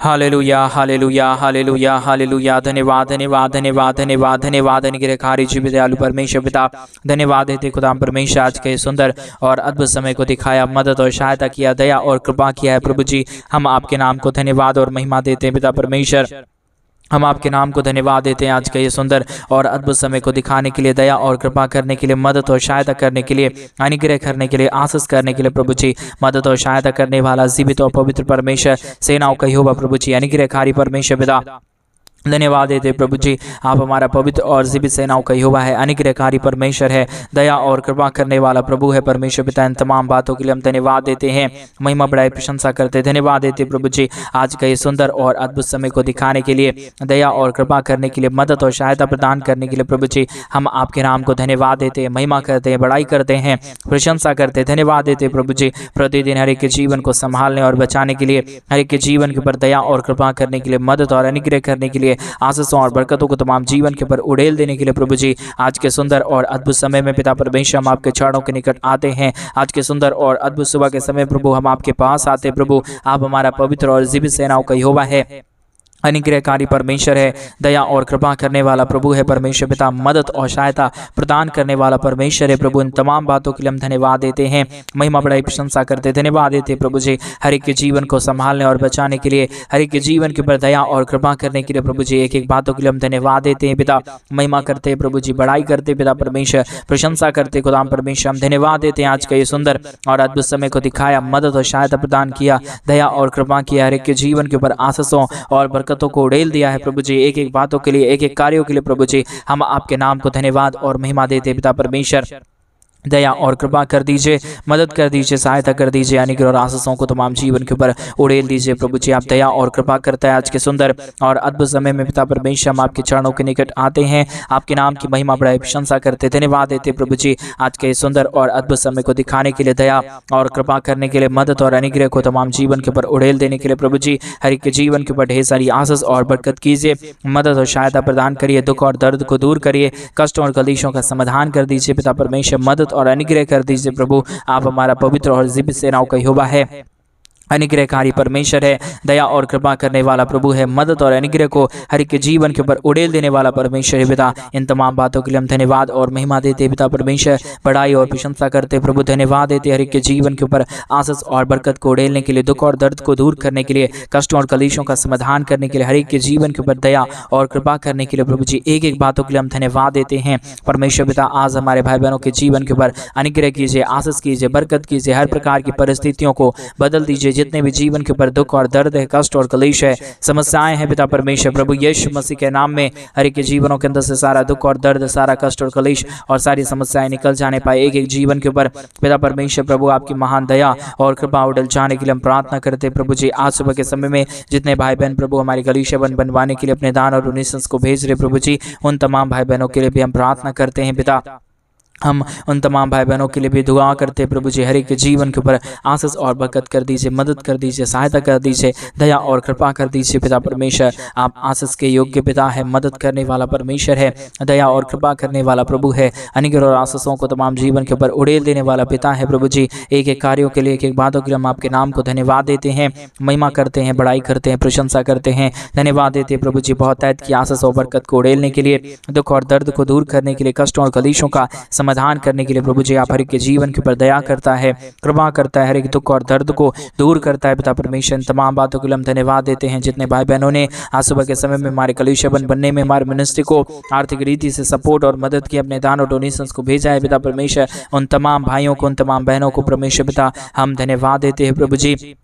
Hallelujah hallelujah hallelujah hallelujah. धन्यवाद धन्यवाद धन्यवाद धन्यवाद धन्यवाद निग्रहकारी जीवित दयालु परमेश्वर पिता, धन्यवाद देते खुदा परमेश्वर आज के सुंदर और अद्भुत समय को दिखाया, मदद और सहायता किया, दया और कृपा किया है प्रभु जी। हम आपके नाम को धन्यवाद और महिमा देते हैं पिता परमेश्वर। हम आपके नाम को धन्यवाद देते हैं आज का ये सुंदर और अद्भुत समय को दिखाने के लिए, दया और कृपा करने के लिए, मदद और सहायता करने के लिए, अनुग्रह करने के लिए, आशीष करने के लिए प्रभु जी। मदद और सहायता करने वाला जीवित और पवित्र परमेश्वर, सेनाओं का यहोवा प्रभु जी, अनुग्रहकारी परमेश्वर पिता, धन्यवाद देते प्रभु जी। आप हमारा पवित्र और जीवित सेनाओं का यहोवा है, अनुग्रहकारी परमेश्वर है, दया और कृपा करने वाला प्रभु है परमेश्वर पिता। इन तमाम बातों के लिए हम धन्यवाद देते हैं, महिमा बढ़ाई प्रशंसा करते, धन्यवाद देते प्रभु जी आज का ये सुंदर और अद्भुत समय को दिखाने के लिए, दया और कृपा करने के लिए, मदद और सहायता प्रदान करने के लिए प्रभु जी। हम आपके नाम को धन्यवाद देते हैं, महिमा करते हैं, बड़ाई करते हैं, प्रशंसा करते, धन्यवाद देते प्रभु जी। प्रतिदिन हर एक के जीवन को संभालने और बचाने के लिए, हर एक के जीवन के ऊपर दया और कृपा करने के लिए, मदद और अनुग्रह करने के लिए, आशीषों और बरकतों को तमाम जीवन के ऊपर उड़ेल देने के लिए प्रभु जी। आज के सुंदर और अद्भुत समय में पिता परमेश्वर हम आपके चरणों के निकट आते हैं। आज के सुंदर और अद्भुत सुबह के समय प्रभु हम आपके पास आते हैं प्रभु। आप हमारा पवित्र और जीवित सेनाओं का यहोवा है, अनुग्रहकारी परमेश्वर है, दया और कृपा करने वाला प्रभु है परमेश्वर पिता, मदद और सहायता प्रदान करने वाला परमेश्वर है प्रभु। इन तमाम बातों के लिए हम धन्यवाद देते हैं, महिमा बढ़ाई प्रशंसा करते, धन्यवाद देते प्रभु जी। हर एक के जीवन को संभालने और बचाने के लिए, हर एक के जीवन के ऊपर दया और कृपा करने के लिए प्रभु जी, एक एक बातों के लिए हम धन्यवाद देते हैं पिता। महिमा करते हैं प्रभु जी, बड़ाई करते पिता परमेश्वर, प्रशंसा करते खुदा परमेश्वर। हम धन्यवाद देते हैं आज का ये सुंदर और अद्भुत समय को दिखाया, मदद और सहायता प्रदान किया, दया और कृपा किया, हर एक के जीवन के ऊपर आशीषों और बरकतों को उड़ेल दिया है प्रभु जी। एक एक बातों के लिए, एक एक कार्यों के लिए प्रभु जी हम आपके नाम को धन्यवाद और महिमा देते पिता परमेश्वर। दया और कृपा कर दीजिए, मदद कर दीजिए, सहायता कर दीजिए, अनुग्रह और आशीषों को तमाम जीवन के ऊपर उड़ेल दीजिए प्रभु जी। आप दया और कृपा करता है आज के सुंदर और अद्भुत समय में पिता परमेश्वर हम आपके चरणों के निकट आते हैं, आपके नाम की महिमा बढ़ाई प्रशंसा करते, धन्यवाद देते प्रभु जी आज के सुंदर और अद्भुत समय को दिखाने के लिए, दया और कृपा करने के लिए, मदद और अनुग्रह को तमाम जीवन के ऊपर उड़ेल देने के लिए प्रभु जी। हर एक के जीवन के ऊपर ढेर सारी आशीष और बरकत कीजिए, मदद और सहायता प्रदान करिए, दुख और दर्द को दूर करिए, कष्ट और कलेशों का समाधान कर दीजिए पिता परमेश्वर, मदद और अनुग्रह कर दीजिए प्रभु। आप हमारा पवित्र और जीवित सेनाओं का यहोवा है, अनुग्रहकारी परमेश्वर है, दया और कृपा करने वाला प्रभु है, मदद और अनुग्रह को हर एक के जीवन के ऊपर उड़ेल देने वाला परमेश्वर है पिता। इन तमाम बातों के लिए हम धन्यवाद और महिमा देते पिता परमेश्वर, बड़ाई और प्रशंसा करते प्रभु, धन्यवाद देते हर एक के जीवन के ऊपर आशीष और बरकत को उड़ेलने के लिए, दुख और दर्द को दूर करने के लिए, कष्टों और कलेशों का समाधान करने के लिए, हर एक के जीवन के ऊपर दया और कृपा करने के लिए प्रभु जी। एक एक बातों के लिए हम धन्यवाद देते हैं परमेश्वर पिता। आज हमारे भाई बहनों के जीवन के ऊपर अनुग्रह कीजिए, आशीष कीजिए, बरकत कीजिए, हर प्रकार की परिस्थितियों को बदल दीजिए, जितने भी जीवन के ऊपर दुख और दर्द है, कष्ट और कलेश है, समस्याएं हैं पिता परमेश्वर प्रभु यीशु मसीह के नाम में हर एक के जीवनों के अंदर से सारा दुख और दर्द, सारा कष्ट और कलेश और सारी समस्याएं निकल जाने पाए। एक एक जीवन के ऊपर पिता परमेश्वर प्रभु आपकी महान दया और कृपा उड़ल जाने के लिए हम प्रार्थना करते प्रभु जी। आज सुबह के समय में जितने भाई बहन प्रभु हमारी कलीसिया बनवाने के लिए अपने दान और डोनेशंस को भेज रहे प्रभु जी, उन तमाम भाई बहनों के लिए भी हम प्रार्थना करते हैं पिता। हम उन तमाम भाई बहनों के लिए भी दुआ करते हैं प्रभु जी, हर एक के जीवन के ऊपर आशीष और बरकत कर दीजिए, मदद कर दीजिए, सहायता कर दीजिए, दया और कृपा कर दीजिए पिता परमेश्वर। आप आशीष के योग्य पिता है, मदद करने वाला परमेश्वर है, दया और कृपा करने वाला प्रभु है, अनुग्रह और आशीषों को तमाम जीवन के ऊपर उड़ेल देने वाला पिता है प्रभु जी। एक एक कार्यों के लिए, एक एक बातों के लिए हम आपके नाम को धन्यवाद देते हैं, महिमा करते हैं, बड़ाई करते हैं, प्रशंसा करते हैं, धन्यवाद देते हैं प्रभु जी। बहुत ऐत की आशीष और बरकत को उड़ेलने के लिए, दुख और दर्द को दूर करने के लिए, कष्टों और कलेशों का समाधान करने के लिए प्रभु जी। आप हर एक के जीवन के ऊपर दया करता है, कृपा करता है, हर एक दुख और दर्द को दूर करता है पिता परमेश्वर। इन तमाम बातों के लिए हम धन्यवाद देते हैं। जितने भाई बहनों ने आज सुबह के समय में हमारे कलीसिया बनने में, हमारे मिनिस्ट्री को आर्थिक रीति से सपोर्ट और मदद की, अपने दान और डोनेशंस को भेजा है पिता परमेश्वर, उन तमाम भाइयों को, उन तमाम बहनों को परमेश्वर पिता हम धन्यवाद देते हैं प्रभु जी।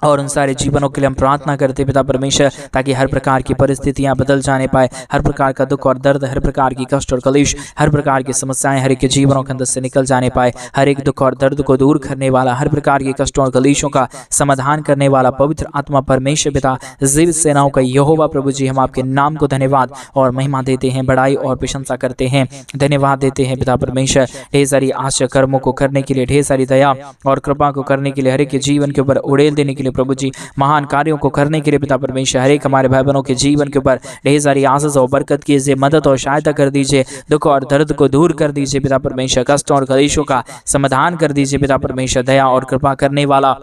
और उन सारे जीवनों के लिए हम प्रार्थना करते पिता परमेश्वर, ताकि हर प्रकार की परिस्थितियां बदल जाने पाए, हर प्रकार का दुख और दर्द, हर प्रकार की कष्ट और कलेश, हर प्रकार की समस्याएं हर एक के जीवनों के अंदर से निकल जाने पाए। हर एक दुख और दर्द को दूर करने वाला, हर प्रकार के कष्टों और कलेशों का समाधान करने वाला पवित्र आत्मा परमेश्वर पिता, जीवित सेनाओं का यहोवा प्रभु जी, हम आपके नाम को धन्यवाद और महिमा देते हैं, बड़ाई और प्रशंसा करते हैं, धन्यवाद देते हैं पिता परमेश्वर। ढेर सारी आश्चर्य कर्मों को करने के लिए, ढेर सारी दया और कृपा को करने के लिए, हर एक के जीवन के ऊपर उड़ेल देने के लिए प्रभु जी, महान कार्यों को करने के लिए पिता परमेश्वर, हर एक हमारे भाई बहनों के जीवन के ऊपर ढेर सारी आशीष और बरकत कीजिए, मदद और सहायता कर दीजिए, दुख और दर्द को दूर कर दीजिए पिता परमेश्वर, कष्ट और कलेशों का समाधान कर दीजिए पिता परमेश्वर। दया और कृपा करने वाला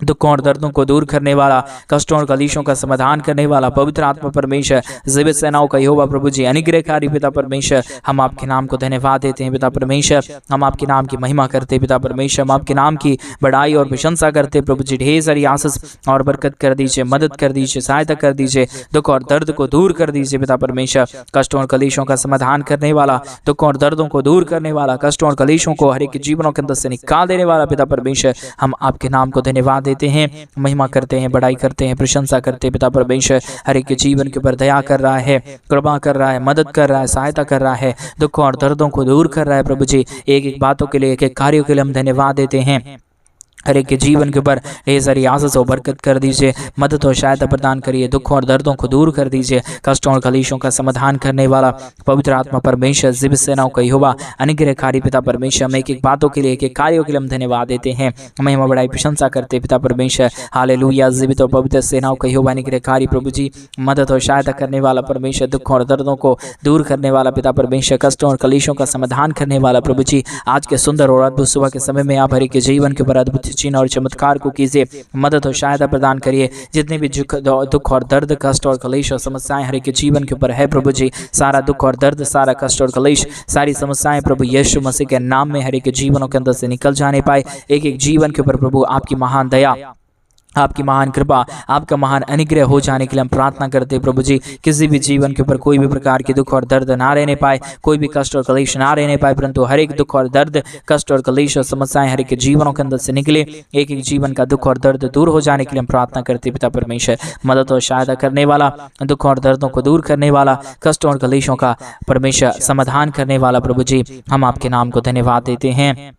दुखों और दर्दों को दूर करने वाला, कष्टों और कलेशों का समाधान करने वाला पवित्र आत्मा परमेश्वर, जीवित सेनाओं का यहोवा प्रभु जी, अनुग्रहकारी पिता परमेश्वर, हम आपके नाम को धन्यवाद देते हैं पिता परमेश्वर। हम आपके नाम की महिमा करते पिता परमेश्वर, हम आपके नाम की बड़ाई और प्रशंसा करते प्रभु जी। ढेर सारी आशीष और बरकत कर दीजिए, मदद कर दीजिए, सहायता कर दीजिए, दुख और दर्द को दूर कर दीजिए पिता परमेश्वर। कष्टों और कलेशों का समाधान करने वाला, दुखों और दर्दों को दूर करने वाला, कष्टों और कलेशों को हर एक के जीवनों के अंदर से निकाल देने वाला पिता परमेश्वर, हम आपके नाम को धन्यवाद देते हैं, महिमा करते हैं, बड़ाई करते हैं, प्रशंसा करते हैं पिता परमेश्वर। हर एक के जीवन के ऊपर दया कर रहा है, कृपा कर रहा है, मदद कर रहा है, सहायता कर रहा है, दुखों और दर्दों को दूर कर रहा है प्रभु जी। एक एक बातों के लिए, एक एक कार्यों के लिए हम धन्यवाद देते हैं। हर एक के जीवन के ऊपर ढेर सारी आशीष और बरकत कर दीजिए, मदद और सहायता प्रदान करिए, दुखों और दर्दों को दूर कर दीजिए, कष्टों और कलेशों का समाधान करने वाला पवित्र आत्मा परमेश्वर, जीवित सेनाओं का यहोवा, अनुग्रहकारी पिता परमेश्वर, हम एक एक बातों के लिए, एक एक कार्यों के लिए हम धन्यवाद देते हैं, महिमा बड़ाई प्रशंसा करते पिता परमेश्वर। हालेलुया। जीवित और पवित्र सेनाओं का यहोवा, अनुग्रहकारी प्रभु जी, मदद और सहायता करने वाला परमेश्वर, दुखों और दर्दों को दूर करने वाला पिता परमेश्वर, कष्टों और कलेशों का समाधान करने वाला प्रभु जी। आज के सुंदर और अद्भुत सुबह के समय में आप हर एक के जीवन के ऊपर अद्भुत चिन्ह और चमत्कार को कीजिए, मदद और सहायता प्रदान करिए। जितने भी दुख और दर्द, कष्ट और कलेश और समस्याएं हर एक के जीवन के ऊपर है प्रभु जी, सारा दुख और दर्द, सारा कष्ट और कलेश, सारी समस्याएं प्रभु यीशु मसीह के नाम में हर एक के जीवनों के अंदर से निकल जाने पाए। एक एक जीवन के ऊपर प्रभु आपकी महान दया, आपकी महान कृपा, आपका महान अनुग्रह हो जाने के लिए हम प्रार्थना करते हैं प्रभु जी। किसी भी जीवन के ऊपर कोई भी प्रकार के दुख और दर्द ना रहने पाए, कोई भी कष्ट और कलेश ना रहने पाए, परंतु हर एक दुख और दर्द, कष्ट और कलेश और समस्याएं हर एक के जीवनों के अंदर से निकले। एक एक जीवन का दुख और दर्द दूर हो जाने के लिए हम प्रार्थना करते पिता परमेश्वर। मदद और सहायता करने वाला, दुख और दर्दों को दूर करने वाला, कष्टों और कलेशों का परमेश्वर समाधान करने वाला प्रभु जी, हम आपके नाम को धन्यवाद देते हैं,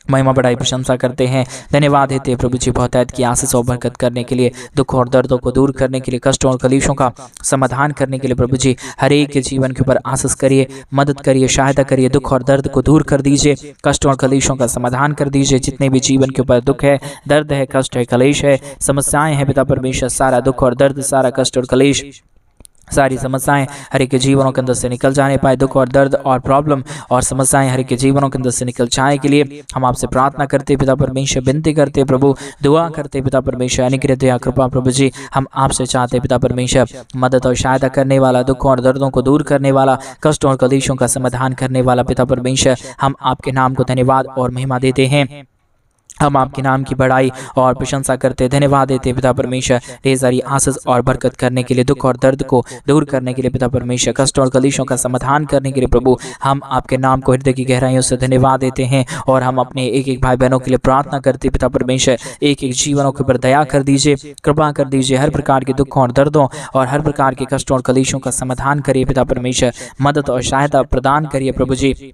महिमा बड़ाई प्रशंसा करते हैं, धन्यवाद देते हैं प्रभु जी। बहुतायत की आशीष और बरकत करने के लिए, दुख और दर्दों को दूर करने के लिए, कष्टों और कलेशों का समाधान करने के लिए प्रभु जी, हर एक के जीवन के ऊपर आशीष करिए, मदद करिए, सहायता करिए, दुख और दर्द को दूर कर दीजिए, कष्टों और कलेशों का समाधान कर दीजिए। जितने भी जीवन के ऊपर दुख है, दर्द है, कष्ट है, कलेश है, समस्याएं हैं पिता परमेश्वर, सारा दुख और दर्द, सारा कष्ट और कलेश, सारी समस्याएं हर एक के जीवनों के अंदर से निकल जाने पाए। दुख और दर्द और प्रॉब्लम और समस्याएं हर एक के जीवनों के अंदर से निकल जाने के लिए हम आपसे प्रार्थना करते पिता परमेश्वर, विनती करते प्रभु, दुआ करते पिता परमेश्वर, अनुग्रह दया कृपा प्रभु जी, हम आपसे चाहते पिता परमेश्वर, मदद और सहायता करने वाला, दुखों और दर्दों को दूर करने वाला, कष्टों और कलेशों का समाधान करने वाला पिता परमेश्वर, हम आपके नाम को धन्यवाद और महिमा देते हैं, हम आपके नाम की बड़ाई और प्रशंसा करते, धन्यवाद देते पिता परमेश्वर। ढेर सारी आशीष और बरकत करने के लिए, दुख और दर्द को दूर करने के लिए पिता परमेश्वर, कष्ट और कलेशों का समाधान करने के लिए प्रभु, हम आपके नाम को हृदय की गहराइयों से धन्यवाद देते हैं। और हम अपने एक एक भाई बहनों के लिए प्रार्थना करते पिता परमेश्वर, एक एक जीवनों के ऊपर दया कर दीजिए, कृपा कर दीजिए, हर प्रकार के दुखों और दर्दों और हर प्रकार के कष्टों और कलेशों का समाधान करिए पिता परमेश्वर, मदद और सहायता प्रदान करिए प्रभु जी,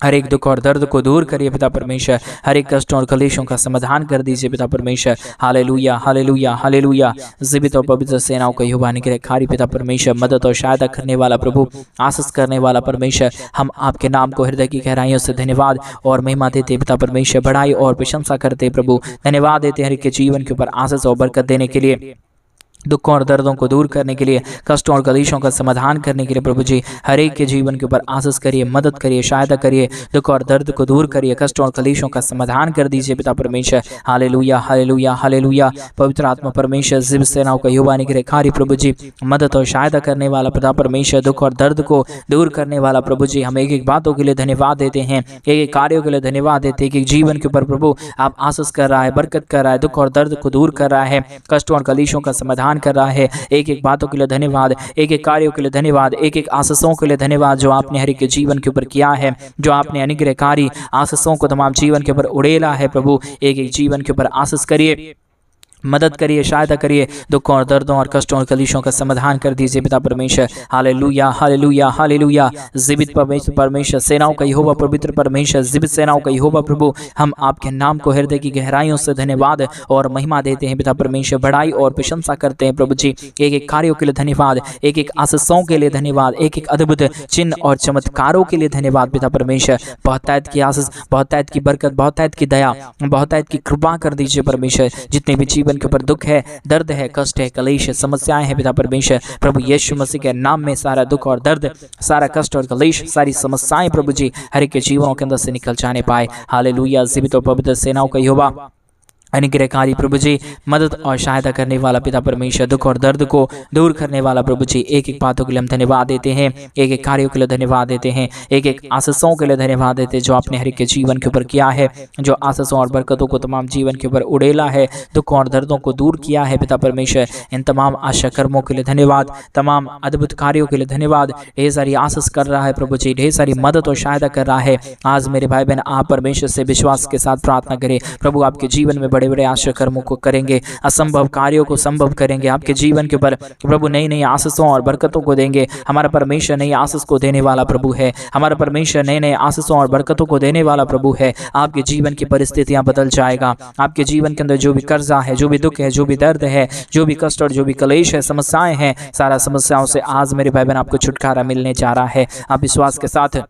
हर एक दुख और दर्द को दूर करिए पिता परमेश्वर, हर एक कष्टों और कलेशों का समाधान कर दीजिए पिता परमेश्वर। Hallelujah, hallelujah, hallelujah. जीवित और पवित्र सेनाओं का यहोवा, अनुग्रहकारी पिता परमेश्वर, मदद और सहायता करने वाला प्रभु, आशीष करने वाला परमेश्वर, हम आपके नाम को हृदय की गहराइयों से धन्यवाद और महिमा देते पिता परमेश्वर, बड़ाई और प्रशंसा करते प्रभु, धन्यवाद देते हर एक के जीवन के ऊपर आशीष और बरकत देने के लिए, दुखों और दर्दों को दूर करने के लिए, कष्टों और कलेशों का समाधान करने के लिए प्रभु जी, हर एक के जीवन के ऊपर आशीष करिए, मदद करिए, सहायता करिए, दुख और दर्द को दूर करिए, कष्टों और कलेशों का समाधान कर दीजिए पिता परमेश्वर। Hallelujah, hallelujah, hallelujah. पवित्र आत्मा परमेश्वर, जीवित सेनाओं का यहोवा, अनुग्रहकारी प्रभु जी, मदद और सहायता करने वाला पिता परमेश्वर, दुख और दर्द को दूर करने वाला प्रभु जी, हम एक एक बातों के लिए धन्यवाद देते हैं, एक एक कार्यों के लिए धन्यवाद देते हैं। एक एक जीवन के ऊपर प्रभु आप आशीष कर रहा है, बरकत कर रहा है, दुख और दर्द को दूर कर रहा है, कष्टों और कलेशों का समाधान कर रहा है। एक एक बातों के लिए धन्यवाद, एक एक कार्यों के लिए धन्यवाद, एक एक आशीषों के लिए धन्यवाद जो आपने हर एक के जीवन के ऊपर किया है, जो आपने अनुग्रहकारी आशीषों को तमाम जीवन के ऊपर उड़ेला है प्रभु। एक एक जीवन के ऊपर आशीष करिए, मदद करिए, सहायता करिए, दुखों और दर्दों और कष्टों और कलेशों का समाधान कर दीजिए पिता परमेश्वर। Hallelujah, hallelujah, hallelujah. जीवित परमेश्वर, सेनाओं का यहोवा, पवित्र परमेश्वर, जीवित सेनाओं का यहोवा प्रभु, हम आपके नाम को हृदय की गहराइयों से धन्यवाद और महिमा देते हैं पिता परमेश्वर, बड़ाई और प्रशंसा करते हैं प्रभु जी। एक एक कार्यों के लिए धन्यवाद, एक एक आशीषों के लिए धन्यवाद, एक एक अद्भुत चिन्ह और चमत्कारों के लिए धन्यवाद पिता परमेश्वर। बहुतायत की आशीष, बहुतायत की बरकत, बहुतायत की दया, बहुतायत की कृपा कर दीजिए परमेश्वर। जितने भी जीवन के ऊपर दुख है, दर्द है, कष्ट है, कलेश है, समस्याएं हैं पिता परमेश्वर, प्रभु यीशु मसीह के नाम में सारा दुख और दर्द, सारा कष्ट और कलेश, सारी समस्याएं प्रभु जी हर एक के जीवनों के अंदर से निकल जाने पाए। हालेलुया। जीवित और पवित्र सेनाओं का यहोवा, अनुग्रहकारी प्रभु जी, मदद और सहायता करने वाला पिता परमेश्वर, दुख और दर्द को दूर करने वाला प्रभु जी, एक एक बातों के लिए हम धन्यवाद देते हैं, एक एक कार्यों के लिए धन्यवाद देते हैं, एक एक आशीषों के लिए धन्यवाद देते हैं जो आपने हर एक के जीवन के ऊपर किया है, जो आशीषों और बरकतों को तमाम जीवन के ऊपर उड़ेला है, दुखों और दर्दों को दूर किया है पिता परमेश्वर। इन तमाम आशा कर्मों के लिए धन्यवाद, तमाम अद्भुत कार्यों के लिए धन्यवाद। ढेर सारी आशीष कर रहा है प्रभु जी, ढेर सारी मदद और सहायता कर रहा है। आज मेरे भाई बहन आप परमेश्वर से विश्वास के साथ प्रार्थना करें, प्रभु आपके जीवन में बड़े बड़े आशा कर्मों को करेंगे, असंभव कार्यों को संभव करेंगे, आपके जीवन के ऊपर प्रभु नई नई आशीषों और बरकतों को देंगे। हमारा परमेश्वर नई आशीष को देने वाला प्रभु है, हमारा परमेश्वर नए नए आशीषों और बरकतों को देने वाला प्रभु है। आपके जीवन की परिस्थितियां बदल जाएगा, आपके जीवन के अंदर जो भी कर्जा है, जो भी दुख है, जो भी दर्द है, जो भी कष्ट और जो भी कलेश है, समस्याएं हैं, सारा समस्याओं से आज मेरे भाई बहन आपको छुटकारा मिलने जा रहा है। आप विश्वास के साथ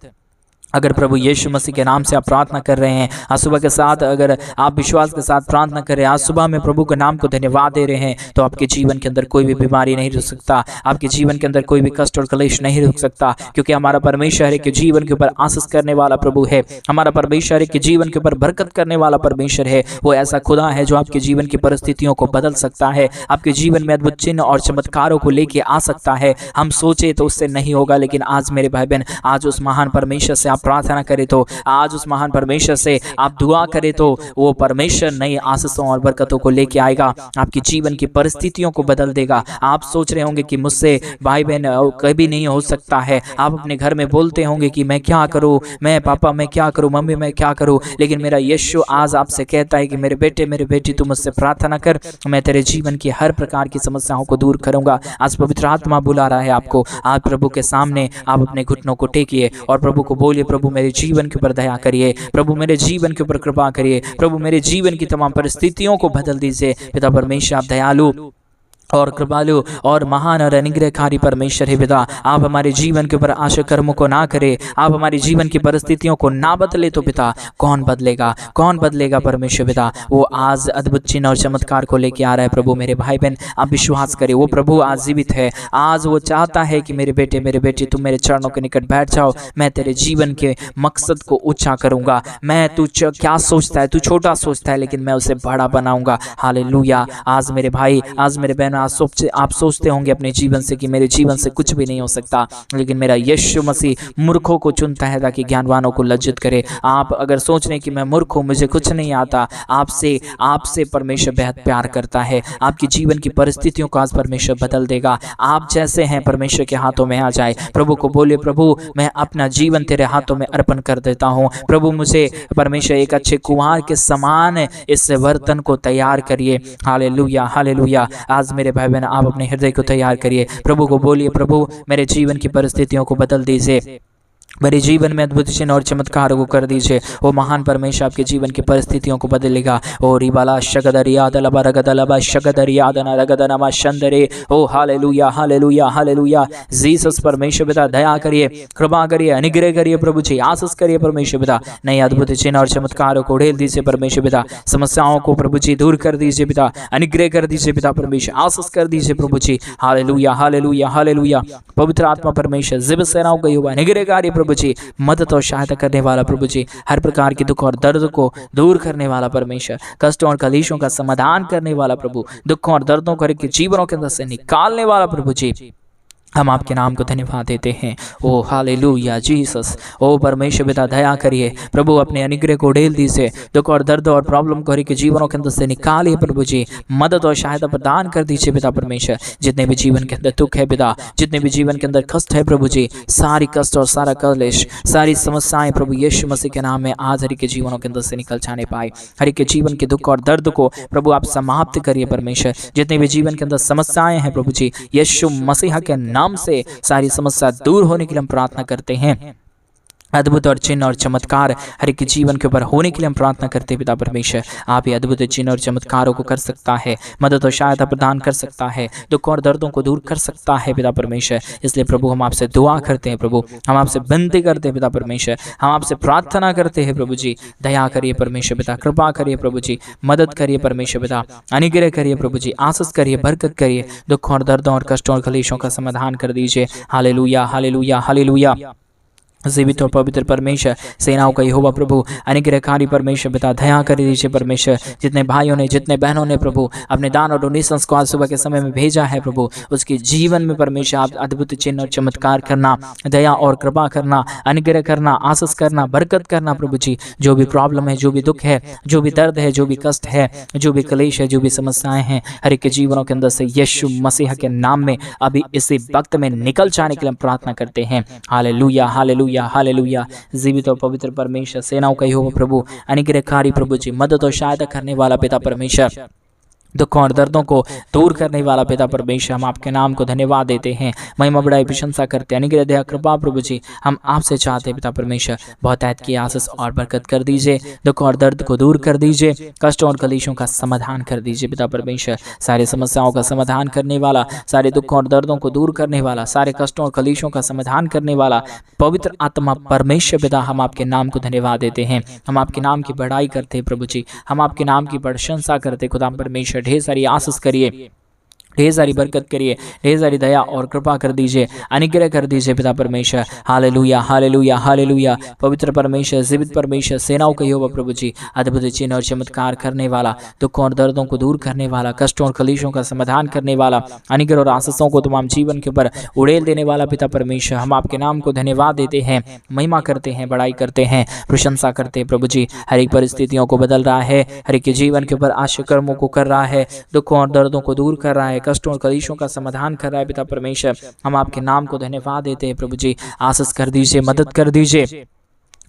अगर प्रभु यीशु मसीह के नाम से आप प्रार्थना कर रहे हैं, आज सुबह के साथ अगर आप विश्वास के साथ प्रार्थना कर रहे हैं, आज सुबह में प्रभु के नाम को धन्यवाद दे रहे हैं, तो आपके जीवन के अंदर कोई भी बीमारी नहीं रुक सकता, आपके जीवन के अंदर कोई भी कष्ट और कलेश नहीं रुक सकता, क्योंकि हमारा परमेश्वर के जीवन के ऊपर आशीष करने वाला प्रभु है। हमारा परमेश्वर के जीवन के ऊपर बरकत करने वाला परमेश्वर है। वो ऐसा खुदा है जो आपके जीवन की परिस्थितियों को बदल सकता है, आपके जीवन में अद्भुत चिन्ह और चमत्कारों को लेके आ सकता है। हम सोचे तो उससे नहीं होगा, लेकिन आज मेरे भाई बहन आज उस महान परमेश्वर से प्रार्थना करें, तो आज उस महान परमेश्वर से आप दुआ करें, तो वो परमेश्वर नई आशीषों और बरकतों को लेके आएगा, आपकी जीवन की परिस्थितियों को बदल देगा। आप सोच रहे होंगे कि मुझसे भाई बहन कभी नहीं हो सकता है, आप अपने घर में बोलते होंगे कि मैं क्या करूं, मैं पापा मैं क्या करूं, मम्मी मैं क्या करूं, लेकिन मेरा यीशु आज आपसे कहता है कि मेरे बेटे मेरे बेटी तू मुझसे प्रार्थना कर, मैं तेरे जीवन की हर प्रकार की समस्याओं को दूर करूंगा। आज पवित्र आत्मा बुला रहा है आपको, आज प्रभु के सामने आप अपने घुटनों को टेकिए और प्रभु को बोलिए, प्रभु मेरे जीवन के ऊपर दया करिए, प्रभु मेरे जीवन के ऊपर कृपा करिए, प्रभु मेरे जीवन की तमाम परिस्थितियों को बदल दीजिए। पिता परमेश्वर आप दयालु और कृपालु और महान और अनुग्रहकारी परमेश्वर है पिता, आप हमारे जीवन के ऊपर आशा कर्मों को ना करें, आप हमारे जीवन की परिस्थितियों को ना बदले, तो पिता कौन बदलेगा, कौन बदलेगा परमेश्वर पिता। वो आज अद्भुत चिन्ह और चमत्कार को लेके आ रहा है प्रभु। मेरे भाई बहन आप विश्वास करें, वो प्रभु आज जीवित है, आज वो चाहता है कि मेरे बेटे मेरे बेटी तुम मेरे चरणों के निकट बैठ जाओ, मैं तेरे जीवन के मकसद को ऊंचा करूंगा। मैं तू क्या सोचता है, तू छोटा सोचता है, लेकिन मैं उसे बड़ा बनाऊंगा। हालेलुया। आज मेरे भाई आज मेरे बहन आप सोचते होंगे अपने जीवन से कि मेरे जीवन से कुछ भी नहीं हो सकता, लेकिन मेरा यीशु मसीह मूर्खों को चुनता है ताकि ज्ञानवानों को लज्जित करे। आप अगर सोच रहे हैं कि मैं मूर्ख हूं, मुझे कुछ नहीं आता, आपसे परमेश्वर बेहद प्यार करता है। आपकी जीवन की परिस्थितियों को आज परमेश्वर बदल देगा। आप जैसे हैं परमेश्वर के हाथों में आ जाए। प्रभु को बोले, प्रभु मैं अपना जीवन तेरे हाथों में अर्पण कर देता हूं। प्रभु मुझे परमेश्वर एक अच्छे कुम्हार के समान इस बर्तन को तैयार करिए। Hallelujah hallelujah. आज मेरे भाई बहन आप अपने हृदय को तैयार करिए, प्रभु को बोलिए, प्रभु मेरे जीवन की परिस्थितियों को बदल दीजिए, मेरे जीवन में अद्भुत चिन्ह और चमत्कारों को कर दीजिए। वो महान परमेश्वर आपके जीवन की परिस्थितियों को बदलेगा। ओ रिबाला शगदरिया दलबा रगदलबा शगदरिया दना रगदनमा शंदरे। ओ हालेलुया हालेलुया हालेलुया। जीसस परमेश्वर पिता दया करिए, कृपा करिए, अनुग्रह करिए प्रभु जी, आशीष करिए परमेश्वर पिता। नए अद्भुत चिन्ह और चमत्कारों को ढेल दीजिए परमेश्वर पिता। समस्याओं को प्रभु जी दूर कर दीजिए पिता, अनुग्रह कर दीजिए पिता परमेश्वर, आशीष कर दीजिए प्रभु जी। Hallelujah hallelujah hallelujah. पवित्र आत्मा परमेश्वर जिब सेनाओं का युवा अनुग्रहकारी प्रभु जी, मदद और सहायता करने वाला प्रभु जी, हर प्रकार की दुख और दर्द को दूर करने वाला परमेश्वर, कष्टों और कलेशों का समाधान करने वाला प्रभु, दुखों और दर्दों को जीवनों के अंदर से निकालने वाला प्रभु जी, हम आपके नाम को धन्यवाद देते हैं। ओ हालेलुया जीसस। ओ परमेश्वर पिता दया करिए प्रभु, अपने अनुग्रह को ढेल दीजिए, दुख और दर्द और प्रॉब्लम को के जीवनों के अंदर से निकालिए प्रभु जी, मदद और सहायता प्रदान कर दीजिए पिता परमेश्वर। जितने भी जीवन के अंदर दुख है पिता, जितने भी जीवन के अंदर कष्ट है प्रभु जी, सारी कष्ट और सारा कलेश, सारी समस्याएं प्रभु यीशु मसीह के नाम में आज हरि के जीवनों के अंदर से निकल जाने पाए। हरि के जीवन के दुख और दर्द को प्रभु आप समाप्त करिए परमेश्वर। जितने भी जीवन के अंदर समस्याएं हैं प्रभु जी, यीशु मसीह के नाम से सारी समस्या दूर होने के लिए हम प्रार्थना करते हैं। अद्भुत और चिन्ह और चमत्कार हर एक जीवन के ऊपर होने के लिए हम प्रार्थना करते हैं पिता परमेश्वर। आप ये अद्भुत चिन्ह और चमत्कारों को कर सकता है, मदद और सहायता प्रदान कर सकता है, दुख और दर्दों को दूर कर सकता है पिता परमेश्वर। इसलिए प्रभु हम आपसे दुआ करते हैं प्रभु, हम आपसे विनती करते हैं पिता परमेश्वर, हम आपसे प्रार्थना करते हैं प्रभु जी। दया करिए परमेश्वर पिता, कृपा करिए प्रभु जी, मदद करिए परमेश्वर पिता, अनुग्रह करिए प्रभु जी, आशीष करिए, बरकत करिए, दुख और दर्दों और कष्टों और कलेशों का समाधान कर दीजिए। Hallelujah hallelujah hallelujah. जीवित और पवित्र परमेश्वर, सेनाओं का यहोवा प्रभु, अनुग्रहकारी परमेश्वर पिता, दया कर दीजिए परमेश्वर। जितने भाइयों ने, जितने बहनों ने प्रभु अपने दान और डोनेशंस को आज सुबह के समय में भेजा है प्रभु, उसके जीवन में परमेश्वर आप अद्भुत चिन्ह और चमत्कार करना, दया और कृपा करना, अनुग्रह करना, आशीष करना, बरकत करना प्रभु जी। जो भी प्रॉब्लम है, जो भी दुख है, जो भी दर्द है, जो भी कष्ट है, जो भी क्लेश है, जो भी समस्याएं हैं, हर एक के जीवनों के अंदर से यीशु मसीह के नाम में अभी इसी वक्त में निकल जाने के लिए हम प्रार्थना करते हैं। Hallelujah, hallelujah, hallelujah. जीवित और पवित्र परमेश्वर, सेनाओं का यहोवा प्रभु, अनुग्रहकारी प्रभु जी, मदद और सहायता करने वाला पिता परमेश्वर, दुखों और दर्दों को दूर करने वाला पिता परमेश्वर, हम आपके नाम को धन्यवाद देते हैं, महिमा बड़ाई प्रशंसा करते हैं। अनुग्रह दया कृपा प्रभु जी हम आपसे चाहते हैं पिता परमेश्वर, बहुत ऐत की आशीष और बरकत कर दीजिए, दुख और दर्द को दूर कर दीजिए, कष्टों और कलेशों का समाधान कर दीजिए पिता परमेश्वर। सारी समस्याओं का समाधान करने वाला, सारे दुखों और दर्दों को दूर करने वाला, सारे कष्टों और कलेशों का समाधान करने वाला पवित्र आत्मा परमेश्वर पिता, हम आपके नाम को धन्यवाद देते हैं, हम आपके नाम की बड़ाई करते हैं प्रभु जी, हम आपके नाम की प्रशंसा करते खुदा परमेश्वर। ढेर सारी आशीष करिए, ढेर सारी बरकत करिए, ढेर सारी दया और कृपा कर दीजिए, अनुग्रह कर दीजिए पिता परमेश्वर। Hallelujah, hallelujah, hallelujah. पवित्र परमेश्वर, जीवित परमेश्वर, सेनाओं का यहोवा प्रभु जी, अद्भुत चिन्ह और चमत्कार करने वाला, दुखों और दर्दों को दूर करने वाला, कष्टों और कलेशों का समाधान करने वाला, अनुग्रह और आशीषों को तमाम जीवन के ऊपर उड़ेल देने वाला पिता परमेश्वर, हम आपके नाम को धन्यवाद देते हैं, महिमा करते हैं, बड़ाई करते हैं, प्रशंसा करते हैं प्रभु जी। हर एक परिस्थितियों को बदल रहा है, हर एक के जीवन के ऊपर आश्चर्य कर्मों को कर रहा है, दुखों और दर्दों को दूर कर रहा है, कष्टों और कलेशों का समाधान कर रहा है पिता परमेश्वर। हम आपके नाम को धन्यवाद देते हैं प्रभु जी। आशीष कर दीजिए, मदद कर दीजिए,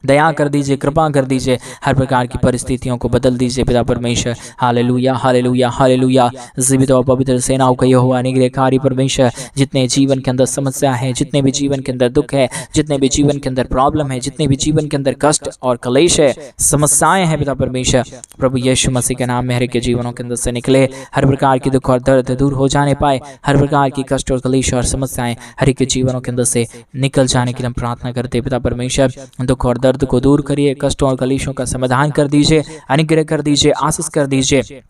दया कर दीजिए, कृपा कर दीजिए, हर प्रकार की परिस्थितियों को बदल दीजिए पिता परमेश्वर। Hallelujah, hallelujah, hallelujah. जीवित और पवित्र सेनाओं का यहोवा, अनुग्रहकारी परमेश्वर, जितने जीवन के अंदर समस्या है, जितने भी जीवन के अंदर दुख है, जितने भी जीवन के अंदर प्रॉब्लम है, जितने भी जीवन के अंदर कष्ट और क्लेश है, समस्याएं हैं पिता परमेश्वर, प्रभु यीशु मसीह के नाम में हर एक के जीवनों के अंदर से निकले, हर प्रकार की दुख और दर्द दूर हो जाने पाए, हर प्रकार की कष्ट और क्लेश और समस्याएं हर एक के जीवनों के अंदर से निकल जाने की हम प्रार्थना करते हैं पिता परमेश्वर। दुख और दर्द को दूर करिए, कष्टों और कलेशों का समाधान कर दीजिए, अनुग्रह कर दीजिए, आशीष कर दीजिए,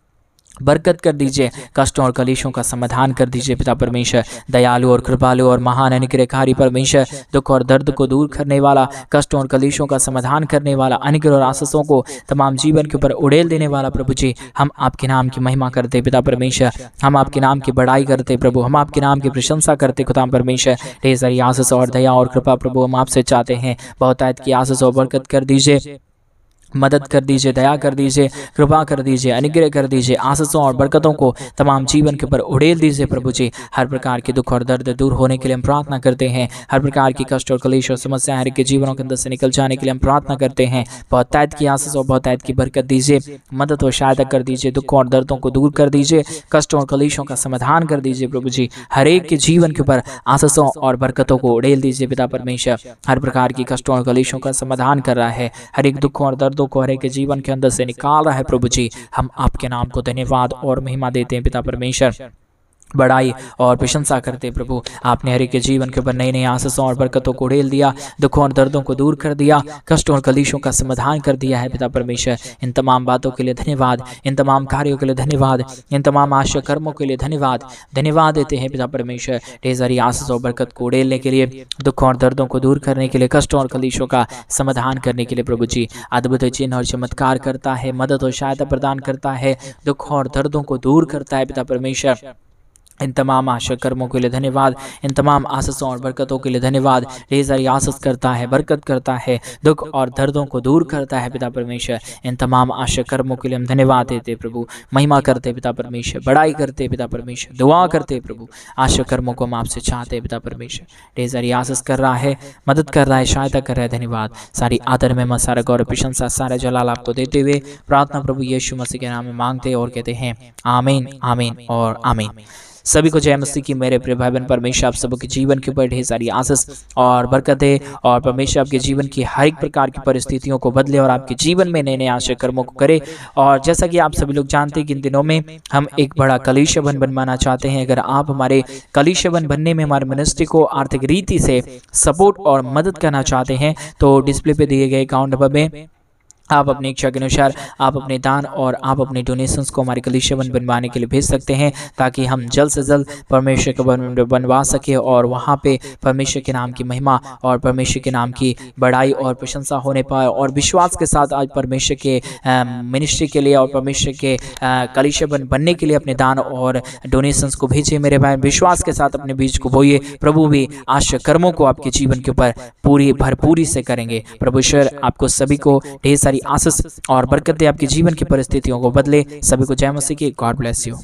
बरकत कर दीजिए, कष्टों और कलेशों का समाधान कर दीजिए पिता परमेश्वर। दयालु और कृपालु और महान अनुग्रहकारी परमेश्वर, दुख और दर्द को दूर करने वाला, कष्टों और कलेशों का समाधान करने वाला, अनुग्रह और आशीषों को तमाम जीवन के ऊपर उड़ेल देने वाला प्रभु जी, हम आपके नाम की महिमा करते पिता परमेश्वर, हम आपके नाम की बड़ाई करते प्रभु, हम आपके नाम की प्रशंसा करते खुदा परमेश्वर। ढेर सारी आशीष और दया और कृपा प्रभु हम आपसे चाहते हैं, बहुत आयत की आशीष और बरकत कर दीजिए, मदद कर दीजिए, दया कर दीजिए, कृपा कर दीजिए, अनुग्रह कर दीजिए, आशीषों और बरकतों को तमाम जीवन के ऊपर उड़ेल दीजिए प्रभु जी। हर प्रकार के दुख और दर्द दूर होने के लिए हम प्रार्थना करते हैं, हर प्रकार की कष्ट और क्लेश और समस्या हर के जीवनों के अंदर से निकल जाने के लिए हम प्रार्थना करते हैं। बहुत तायत की आशीष और बहुत तायत की बरकत दीजिए, मदद और सहायता कर दीजिए, दुखों और दर्दों को दूर कर दीजिए, कष्टों और क्लेशों का समाधान कर दीजिए प्रभु जी। हर एक के जीवन के ऊपर आशीषों और बरकतों को उड़ेल दीजिए पिता परमेश्वर। हर प्रकार की कष्टों और क्लेशों का समाधान कर रहा है, हर एक दुखों और दर्दों को हर एक के जीवन के अंदर से निकाल रहा है प्रभु जी। हम आपके नाम को धन्यवाद और महिमा देते हैं पिता परमेश्वर, बड़ाई और प्रशंसा करते प्रभु। आपने हर एक के जीवन के ऊपर नई नई आशीषों और बरकतों को उड़ेल दिया, दुखों और दर्दों को दूर कर दिया, कष्टों और कलेशों का समाधान कर दिया है पिता परमेश्वर। इन तमाम बातों के लिए धन्यवाद, इन तमाम कार्यों के लिए धन्यवाद, इन तमाम आशा कर्मों के लिए धन्यवाद, धन्यवाद देते हैं पिता परमेश्वर। ढेर सारी आशीष और बरकत को उड़ेलने के लिए, दुखों और दर्दों को दूर करने के लिए, कष्टों और कलेशों का समाधान करने के लिए प्रभु जी अद्भुत चिन्ह और चमत्कार करता है, मदद और सहायता प्रदान करता है, दुखों और दर्दों को दूर करता है पिता परमेश्वर। इन तमाम आशा कर्मों के लिए धन्यवाद, इन तमाम आशीषों और बरकतों के लिए धन्यवाद। ढेर सारी आशीष करता है, बरकत करता है, दुख और दर्दों को दूर करता है पिता परमेश्वर। इन तमाम आशा कर्मों के लिए हम धन्यवाद देते प्रभु, महिमा करते पिता परमेश्वर, बड़ाई करते पिता परमेश्वर, दुआ करते प्रभु। आशा कर्मों को हम आपसे चाहते पिता परमेश्वर। ढेर सारी आशीष कर रहा है, मदद कर रहा है, सहायता कर रहा है, धन्यवाद। सारी आदर में सारा गौरव प्रशंसा सारा जलाल आपको देते हुए प्रार्थना प्रभु यीशु मसीह के नाम में मांगते और कहते हैं आमीन, आमीन और आमीन। सभी को जय मसीह की। मेरे प्रिय भाई बहन, परमेश्वर आप सबके जीवन के ऊपर ढेर सारी आशीष और बरकतें और परमेश्वर आपके जीवन की हर एक प्रकार की परिस्थितियों को बदले और आपके जीवन में नए नए आशा कर्मों को करे। और जैसा कि आप सभी लोग जानते हैं कि इन दिनों में हम एक बड़ा कलीसिया बनवाना चाहते हैं। अगर आप हमारे कलीसिया बनने में हमारे मिनिस्ट्री को आर्थिक रीति से सपोर्ट और मदद करना चाहते हैं तो डिस्प्ले पे दिए गए अकाउंट नंबर में आप अपनी इच्छा के अनुसार आप अपने दान और आप अपने डोनेशंस को हमारे कलीसिया बनवाने के लिए भेज सकते हैं, ताकि हम जल्द से जल्द परमेश्वर को बनवा सके और वहाँ पे परमेश्वर के नाम की महिमा और परमेश्वर के नाम की बड़ाई और प्रशंसा होने पाए। और विश्वास के साथ आज परमेश्वर के मिनिस्ट्री के लिए और परमेश्वर के कलीसिया बनने के लिए अपने दान और डोनेशंस को भेजिए मेरे भाई। विश्वास के साथ अपने बीज को बोइए, प्रभु भी आश्चर्य कर्मों को आपके जीवन के ऊपर पूरी भरपूरी से करेंगे। प्रभु ईश्वर आपको सभी को ढेर सारी आशीष और बरकतें आपके जीवन की परिस्थितियों को बदले। सभी को जय मसीह की। God bless you.